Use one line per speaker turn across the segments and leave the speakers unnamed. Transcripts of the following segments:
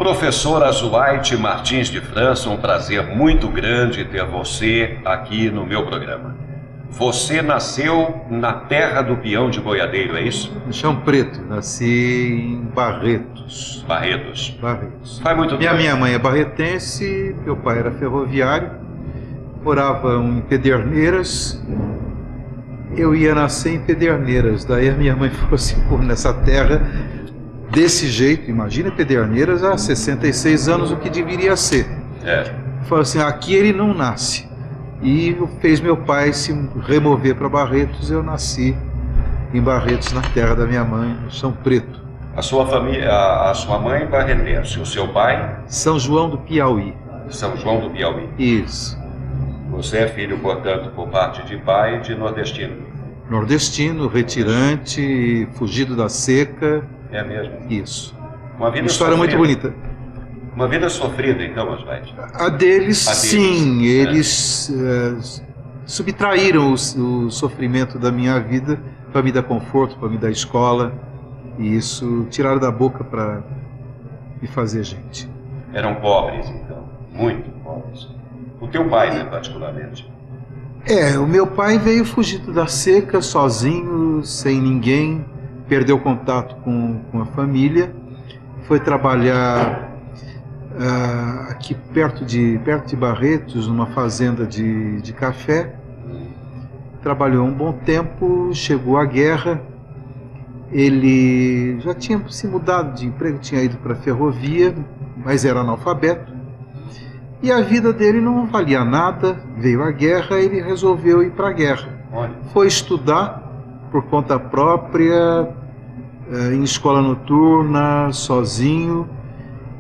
Professor Azuaite Martins de França, um prazer muito grande ter você aqui no meu programa. Você nasceu na terra do peão de boiadeiro, é isso?
No Chão Preto, nasci em Barretos.
Barretos.
Barretos.
Faz muito tempo.
Minha mãe é barretense, meu pai era ferroviário, moravam em Pederneiras. Eu ia nascer em Pederneiras, daí a minha mãe falou assim, pô, nessa terra, desse jeito, imagina Pederneiras há 66 anos, o que deveria ser. Falou assim, aqui ele não nasce. E fez meu pai se remover para Barretos, eu nasci em Barretos, na terra da minha mãe, no Chão Preto.
A sua família, a sua mãe barretense, o seu pai?
São João do Piauí.
São João do Piauí.
Isso.
Você é filho, portanto, por parte de pai, de nordestino.
Nordestino, retirante, fugido da seca.
É mesmo?
Isso.
Uma vida
história
sofrida.
muito bonita.
Uma vida sofrida, então, Azuaite?
A deles, sim. Eles subtraíram o sofrimento da minha vida para me dar conforto, para me dar escola. E isso tiraram da boca para me fazer gente.
Eram pobres, então. Muito pobres. O teu pai, né, particularmente?
O meu pai veio fugido da seca, sozinho, sem ninguém, perdeu contato com a família, foi trabalhar aqui perto de Barretos, numa fazenda de café. Trabalhou um bom tempo, chegou a guerra, ele já tinha se mudado de emprego, tinha ido para a ferrovia, mas era analfabeto. E a vida dele não valia nada, veio a guerra, ele resolveu ir para a guerra. Foi estudar por conta própria, em escola noturna, sozinho.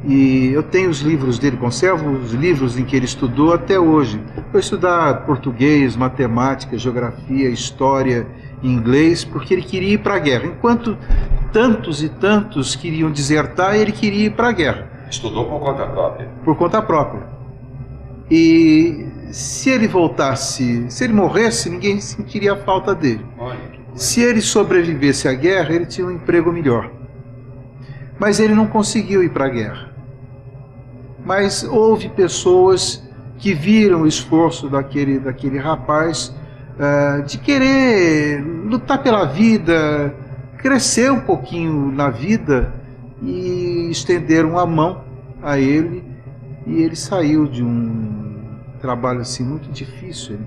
E eu tenho os livros dele, conservo os livros em que ele estudou até hoje. Foi estudar português, matemática, geografia, história, inglês, porque ele queria ir para a guerra. Enquanto tantos e tantos queriam desertar, ele queria ir para a guerra.
Estudou por conta própria?
Por conta própria. E se ele voltasse, se ele morresse, ninguém sentiria a falta dele. Se ele sobrevivesse à guerra, ele tinha um emprego melhor. Mas ele não conseguiu ir para a guerra. Mas houve pessoas que viram o esforço daquele rapaz de querer lutar pela vida, crescer um pouquinho na vida, e estenderam a mão a ele, e ele saiu de um trabalho assim muito difícil. Ele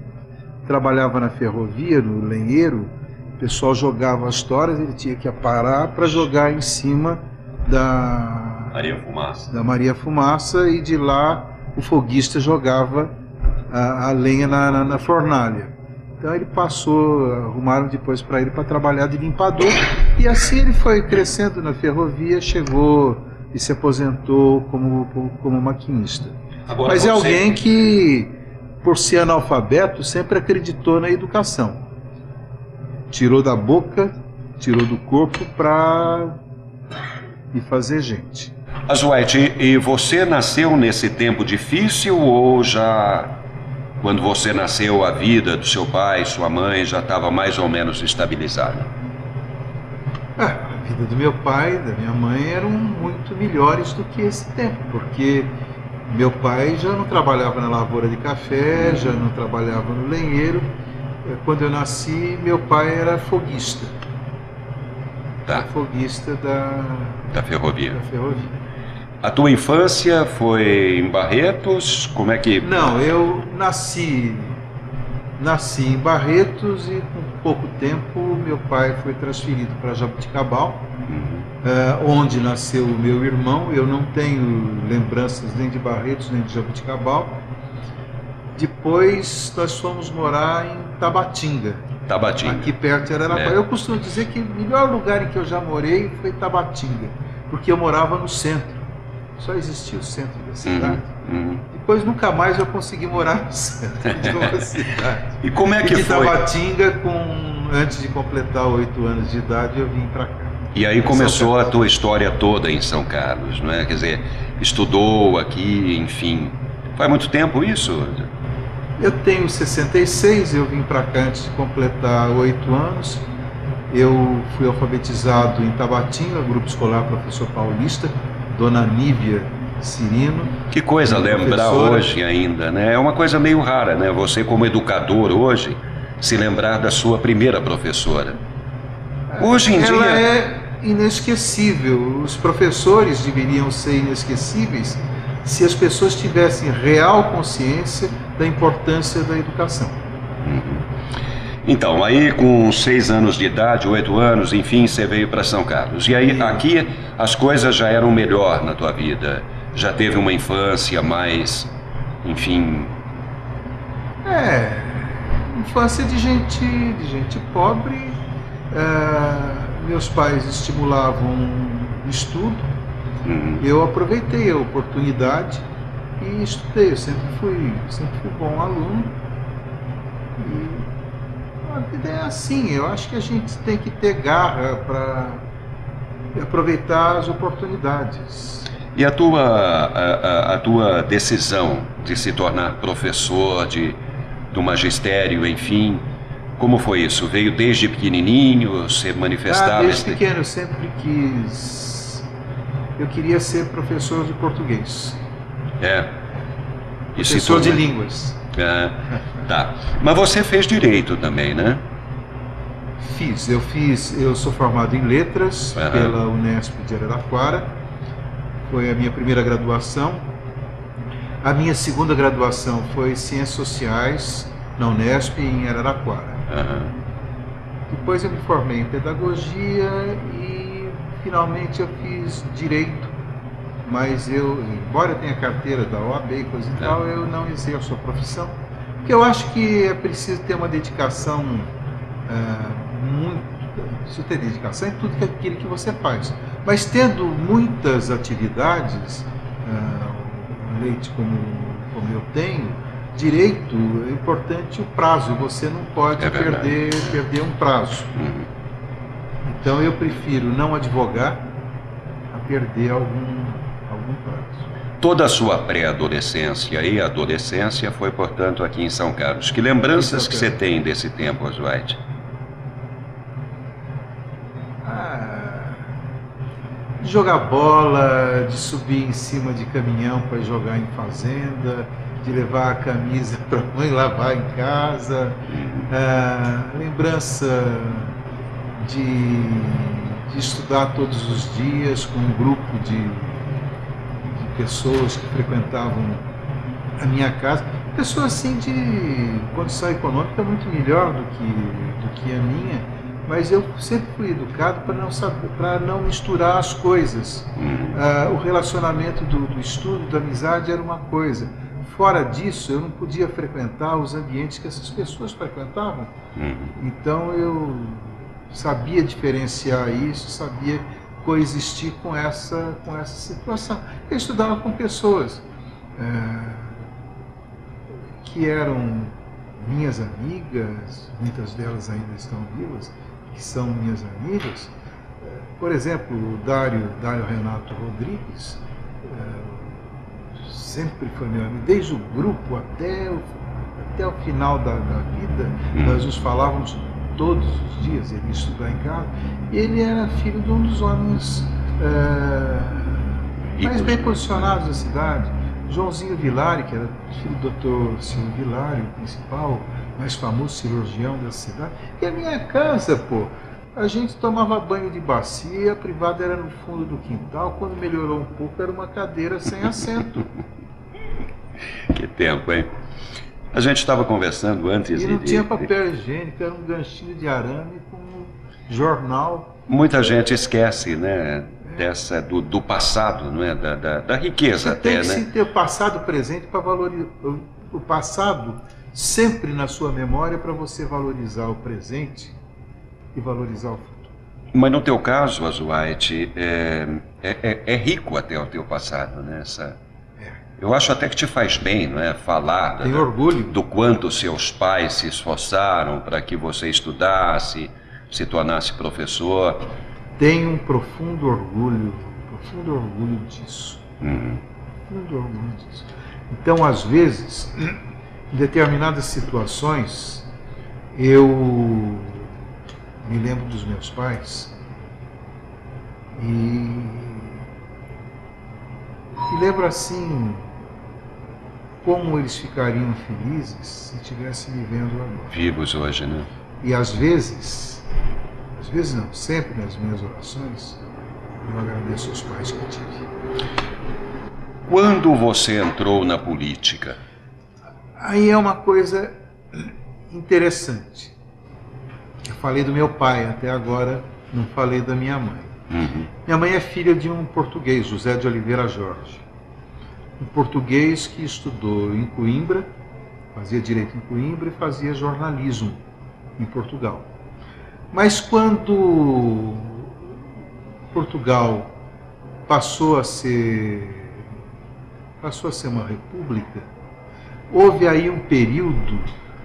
trabalhava na ferrovia, no lenheiro, o pessoal jogava as toras, ele tinha que parar para jogar em cima da Maria Fumaça, e de lá o foguista jogava a lenha na fornalha. Então ele passou, arrumaram depois para ele para trabalhar de limpador, e assim ele foi crescendo na ferrovia, chegou e se aposentou como maquinista.
Agora,
mas é alguém que, por ser analfabeto, sempre acreditou na educação. Tirou da boca, tirou do corpo para me fazer gente.
Azuaite, e você nasceu nesse tempo difícil, ou já, quando você nasceu, a vida do seu pai, sua mãe já estava mais ou menos estabilizada?
A vida do meu pai e da minha mãe eram muito melhores do que esse tempo, porque meu pai já não trabalhava na lavoura de café, já não trabalhava no lenheiro. Quando eu nasci, meu pai era foguista.
Tá.
Foguista da ferrovia.
A tua infância foi em Barretos? Como é que...
Não, eu nasci em Barretos, e com pouco tempo meu pai foi transferido para Jaboticabal, onde nasceu o meu irmão. Eu não tenho lembranças nem de Barretos nem de Jaboticabal. Depois nós fomos morar em Tabatinga. Aqui perto de Araraquara. Eu costumo dizer que o melhor lugar em que eu já morei foi Tabatinga, porque eu morava no centro. Só existia o centro da cidade. Depois nunca mais eu consegui morar no centro de uma cidade.
E como é que
de
foi?
Tabatinga, antes de completar 8 anos de idade, eu vim para cá.
E aí começou a tua história toda em São Carlos, não é? Quer dizer, estudou aqui, enfim. Faz muito tempo isso?
Eu tenho 66, eu vim para cá antes de completar 8 anos. Eu fui alfabetizado em Tabatinga, grupo escolar Professor Paulista. Dona Nívia Cirino.
Que coisa lembrar hoje ainda, né? É uma coisa meio rara, né? Você como educador hoje, se lembrar da sua primeira professora. Hoje em dia...
Ela é inesquecível. Os professores deveriam ser inesquecíveis se as pessoas tivessem real consciência da importância da educação.
Então, aí com 6 anos de idade, 8 anos, enfim, você veio para São Carlos. E aí, aqui, as coisas já eram melhor na tua vida. Já teve uma infância mais, enfim...
Infância de gente pobre. Meus pais estimulavam o estudo. Eu aproveitei a oportunidade e estudei. Eu sempre fui bom aluno. E a vida é assim. Eu acho que a gente tem que ter garra para aproveitar as oportunidades.
E a tua decisão de se tornar professor do magistério, enfim, como foi isso? Veio desde pequenininho, você manifestava...
Desde pequeno, eu sempre quis... Eu queria ser professor de português. Professor de línguas.
Tá. Mas você fez direito também, né?
Eu sou formado em letras pela Unesp de Araraquara. Foi a minha primeira graduação. A minha segunda graduação foi Ciências Sociais na Unesp em Araraquara. Depois eu me formei em Pedagogia e finalmente eu fiz Direito. Mas embora eu tenha carteira da OAB e coisa e tal, eu não exerço a profissão. Porque eu acho que é preciso ter uma dedicação preciso ter dedicação em tudo aquilo que você faz. Mas tendo muitas atividades, leite como eu tenho, direito é importante o prazo, você não pode perder um prazo. Então eu prefiro não advogar a perder algum prazo.
Toda a sua pré-adolescência e adolescência foi, portanto, aqui em São Carlos. Que lembranças que você tem desse tempo, Oswald?
De jogar bola, de subir em cima de caminhão para jogar em fazenda, de levar a camisa para a mãe lavar em casa, lembrança de estudar todos os dias com um grupo de pessoas que frequentavam a minha casa, pessoas assim de condição econômica muito melhor do que a minha. Mas eu sempre fui educado para não misturar as coisas. O relacionamento do estudo, da amizade era uma coisa. Fora disso, eu não podia frequentar os ambientes que essas pessoas frequentavam. Então eu sabia diferenciar isso, sabia coexistir com essa situação. Eu estudava com pessoas que eram minhas amigas, muitas delas ainda estão vivas, que são minhas amigas. Por exemplo, o Dário Renato Rodrigues sempre foi meu amigo, desde o grupo até o final da vida. Nós nos falávamos todos os dias. Ele ia estudar em casa e ele era filho de um dos homens mais bem posicionados da cidade, Joãozinho Vilari, que era filho do Dr. Silvio Vilari, o principal, mais famoso cirurgião da cidade. E a minha casa, a gente tomava banho de bacia, a privada era no fundo do quintal. Quando melhorou um pouco, era uma cadeira sem assento.
Que tempo, hein? A gente estava conversando antes
e não tinha papel higiênico, era um ganchinho de arame com um jornal.
Muita gente esquece, né? Do passado, não é? Da riqueza até, né?
Você tem que ter o passado presente para valorizar o passado sempre na sua memória, para você valorizar o presente e valorizar o futuro.
Mas no teu caso, Oswald, é rico até o teu passado, né? Eu acho até que te faz bem, não é? Falar
orgulho
do quanto seus pais se esforçaram para que você estudasse, se tornasse professor.
Tenho um profundo orgulho disso. Profundo orgulho disso. Então, às vezes, em determinadas situações, eu me lembro dos meus pais e E lembro assim, como eles ficariam felizes se estivessem me vendo agora.
Vivos hoje, né?
E às vezes não, sempre nas minhas orações, eu agradeço aos pais que eu tive.
Quando você entrou na política?
Aí é uma coisa interessante. Eu falei do meu pai, até agora não falei da minha mãe.
Uhum.
Minha mãe é filha de um português, José de Oliveira Jorge. Um português que estudou em Coimbra, fazia direito em Coimbra e fazia jornalismo em Portugal. Mas quando Portugal passou a ser uma república, houve aí um período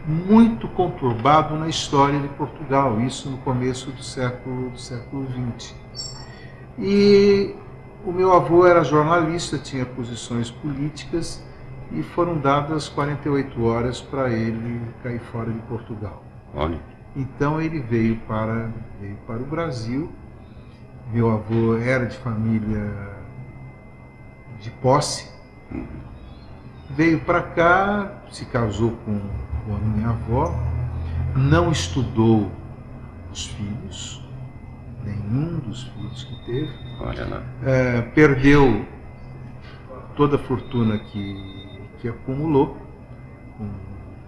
muito conturbado na história de Portugal, isso no começo do século XX. E o meu avô era jornalista, tinha posições políticas e foram dadas 48 horas para ele cair fora de Portugal.
Olha.
Então ele veio para o Brasil. Meu avô era de família de posse. Veio para cá, se casou com a minha avó, não estudou os filhos, nenhum dos filhos que teve.
Olha lá.
Perdeu toda a fortuna que acumulou com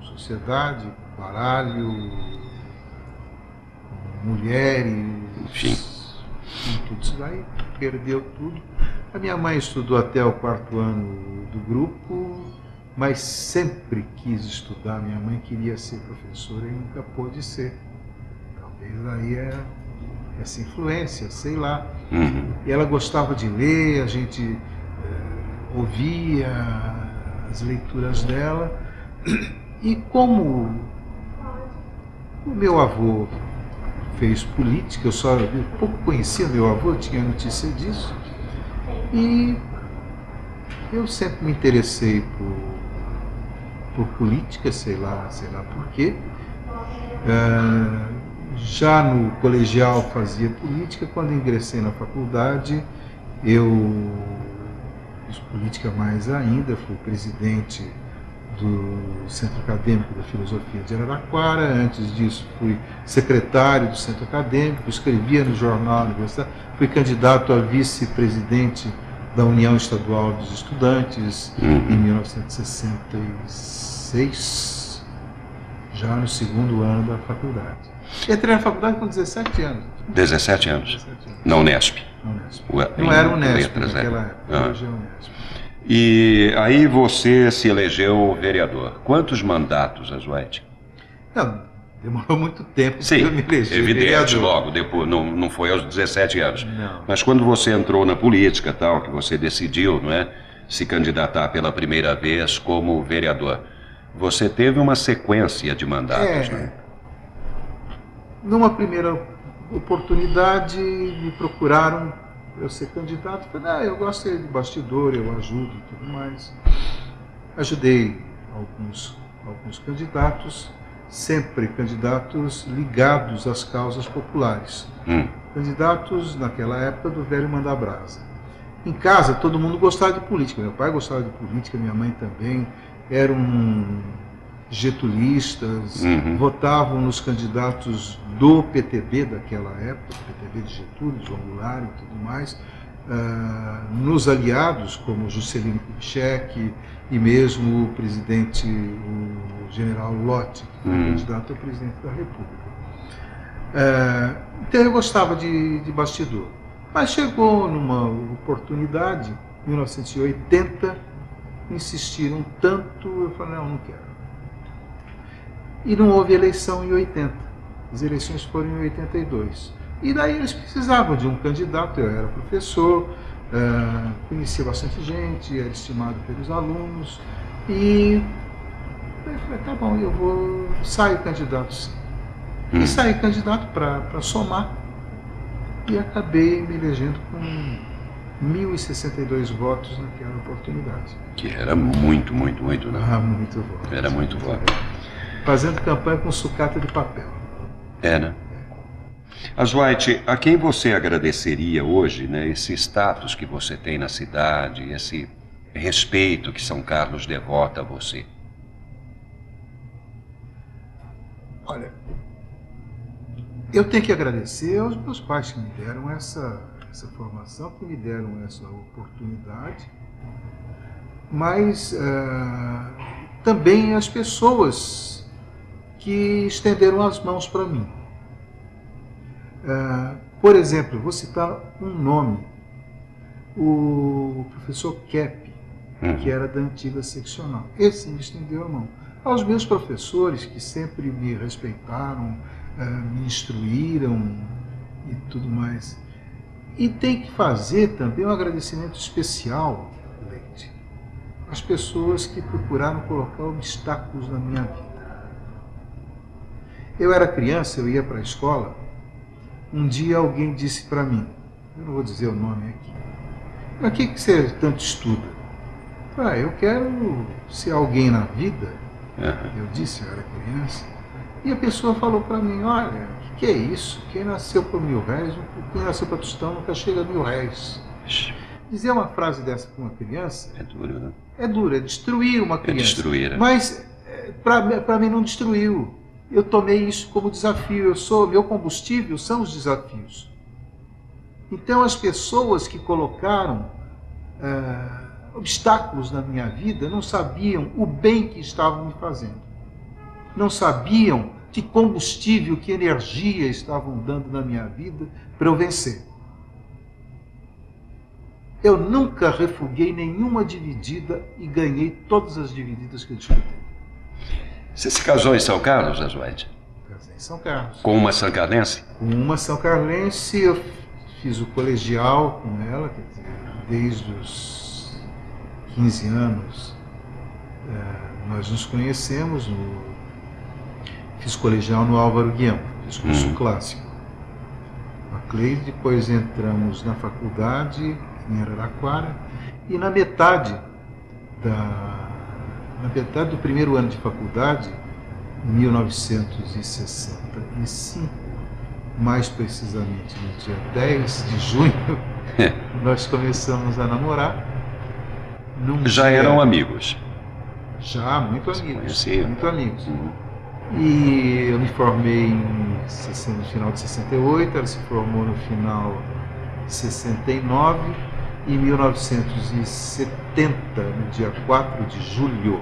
sociedade, com baralho, com mulheres,
enfim,
com tudo isso daí, perdeu tudo. A minha mãe estudou até o 4º ano do grupo, mas sempre quis estudar. Minha mãe queria ser professora e nunca pôde ser. Talvez aí é essa influência, sei lá.
Uhum.
E ela gostava de ler, a gente ouvia as leituras dela. E como o meu avô fez política, eu pouco conhecia meu avô, tinha notícia disso. E eu sempre me interessei por política, sei lá por quê. Já no colegial fazia política, quando ingressei na faculdade, eu fiz política mais ainda, fui presidente do Centro Acadêmico da Filosofia de Araraquara. Antes disso, fui secretário do Centro Acadêmico, escrevia no jornal universitário, fui candidato a vice-presidente da União Estadual dos Estudantes em 1966, já no 2º ano da faculdade. Entrei na faculdade com 17 anos.
17 anos. Na Unesp.
Não era Unesp naquela época, hoje é Unesp.
E aí você se elegeu vereador. Quantos mandatos, Azuete?
Não, demorou muito tempo
para
eu me eleger
evidente,
vereador.
logo depois, não foi aos 17 anos.
Não.
Mas quando você entrou na política, tal, que você decidiu, não é, se candidatar pela primeira vez como vereador, você teve uma sequência de mandatos, né?
Numa primeira oportunidade, me procuraram para eu ser candidato. Falei, eu gosto de bastidor, eu ajudo e tudo mais. Ajudei alguns candidatos, sempre candidatos ligados às causas populares. Candidatos, naquela época, do velho Mandabrasa. Em casa, todo mundo gostava de política. Meu pai gostava de política, minha mãe também. Eram getulistas, votavam nos candidatos do PTB daquela época, PTB de Getúlio, João Goulart e tudo mais, nos aliados como Juscelino Kubitschek e mesmo o presidente, o general Lott, que foi candidato a presidente da República. Então eu gostava de bastidor. Mas chegou numa oportunidade, em 1980, insistiram tanto, eu falei, não quero. E não houve eleição em 80. As eleições foram em 82. E daí eles precisavam de um candidato, eu era professor, conhecia bastante gente, era estimado pelos alunos, e eu falei, tá bom, eu vou sair candidato sim. E saí candidato para somar, e acabei me elegendo com 1.062 votos naquela oportunidade.
Que era muito, né?
Muito voto.
Era muito voto.
Fazendo campanha com sucata de papel.
Né? Azuete, a quem você agradeceria hoje, né, esse status que você tem na cidade, respeito que São Carlos devota a você?
Olha, eu tenho que agradecer aos meus pais que me deram essa formação, que me deram essa oportunidade, mas também as pessoas que estenderam as mãos para mim. Por exemplo, vou citar um nome, o professor Kepp, que era da antiga seccional. Esse me estendeu a mão. Aos meus professores, que sempre me respeitaram, me instruíram e tudo mais. E tem que fazer também um agradecimento especial, Leite, às pessoas que procuraram colocar obstáculos na minha vida. Eu era criança, eu ia para a escola. Um dia alguém disse para mim, eu não vou dizer o nome aqui, mas o que você tanto estuda? Eu quero ser alguém na vida. Eu disse, eu era criança. E a pessoa falou para mim, olha, o que é isso? Quem nasceu por R$1.000, quem nasceu para tostão nunca chega a R$1.000. Dizer uma frase dessa para uma criança...
É duro, né?
É duro, é destruir uma criança.
É destruir.
Mas, para mim, não destruiu. Eu tomei isso como desafio. Meu combustível são os desafios. Então, as pessoas que colocaram obstáculos na minha vida não sabiam o bem que estavam me fazendo. Não sabiam que combustível, que energia estavam dando na minha vida para eu vencer. Eu nunca refuguei nenhuma dividida e ganhei todas as divididas que eu disputei.
Você se casou em São Carlos, Asuede?
Casei em São Carlos.
Com uma sancarlense?
Com uma sancarlense, eu fiz o colegial com ela, quer dizer, desde os 15 anos nós nos conhecemos. Fiz colegial no Álvaro Guião, fiz curso clássico. A Cleide, depois entramos na faculdade em Araraquara, e na metade do primeiro ano de faculdade, em 1965, mais precisamente no dia 10 de junho, nós começamos a namorar.
Já eram amigos?
Já, muito amigos. Muito amigos. E eu me formei no final de 68, ela se formou no final de 69, e em 1970, no dia 4 de julho.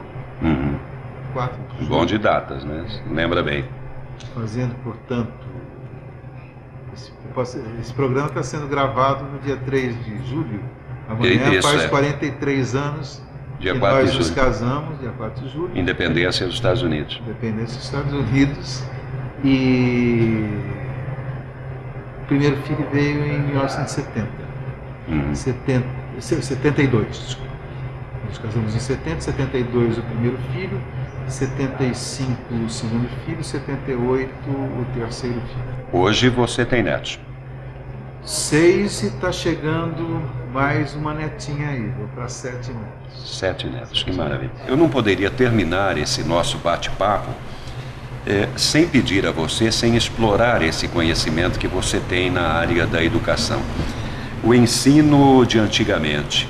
4 de julho.
Bom de datas, né? Lembra bem.
Fazendo, portanto, esse programa está sendo gravado no dia 3 de julho. Amanhã faz 43 anos.
Dia
que
4
nós
de
nos
julho.
Casamos, dia 4 de julho.
Independência dos Estados Unidos.
Independência dos Estados Unidos. E o primeiro filho veio em 1970. 72, desculpa. Nós casamos em 70, 72 o primeiro filho, 75 o segundo filho, 78 o terceiro filho.
Hoje você tem netos?
6 e está chegando mais uma netinha aí, vou para 7 netos.
7 netos, que maravilha. Eu não poderia terminar esse nosso bate-papo sem pedir a você, sem explorar esse conhecimento que você tem na área da educação. O ensino de antigamente,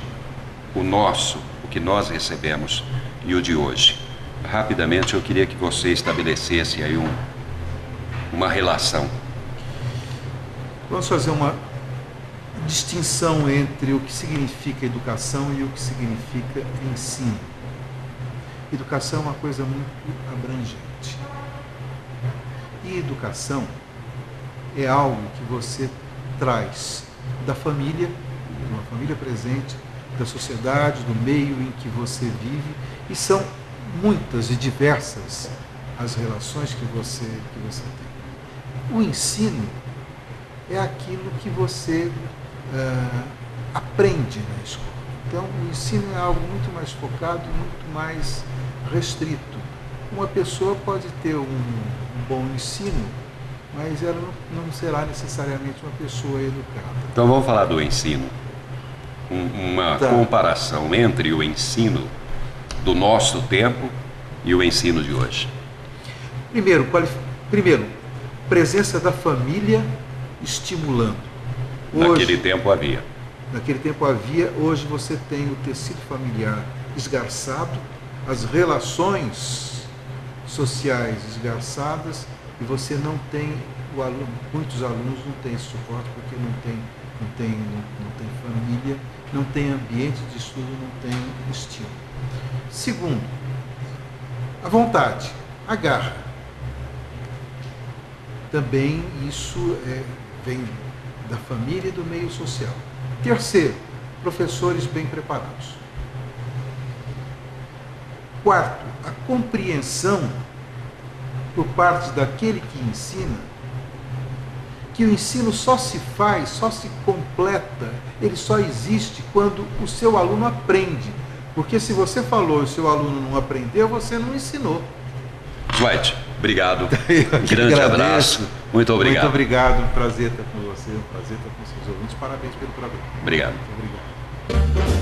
o nosso, o que nós recebemos, e o de hoje. Rapidamente eu queria que você estabelecesse aí uma relação.
Vamos fazer uma distinção entre o que significa educação e o que significa ensino. Educação é uma coisa muito abrangente. E educação é algo que você traz da família, de uma família presente, da sociedade, do meio em que você vive, e são muitas e diversas as relações que você tem. O ensino é aquilo que você aprende na escola. Então, o ensino é algo muito mais focado, muito mais restrito. Uma pessoa pode ter um bom ensino, mas ela não será necessariamente uma pessoa educada.
Então vamos falar do ensino. Uma comparação entre o ensino do nosso tempo e o ensino de hoje.
Primeiro, presença da família estimulando.
Naquele tempo havia.
Naquele tempo havia, hoje você tem o tecido familiar esgarçado, as relações sociais esgarçadas, e você não tem, muitos alunos não têm esse suporte porque não tem família, não tem ambiente de estudo, não tem estímulo. Segundo, a vontade, a garra. Também isso vem da família e do meio social. Terceiro, professores bem preparados. Quarto, a compreensão por parte daquele que ensina, que o ensino só se faz, só se completa, ele só existe quando o seu aluno aprende. Porque se você falou e o seu aluno não aprendeu, você não ensinou.
Dwight, obrigado. Grande abraço. Muito obrigado.
Muito obrigado. Prazer estar com você, prazer estar com seus ouvintes. Parabéns pelo programa.
Obrigado.
Muito obrigado.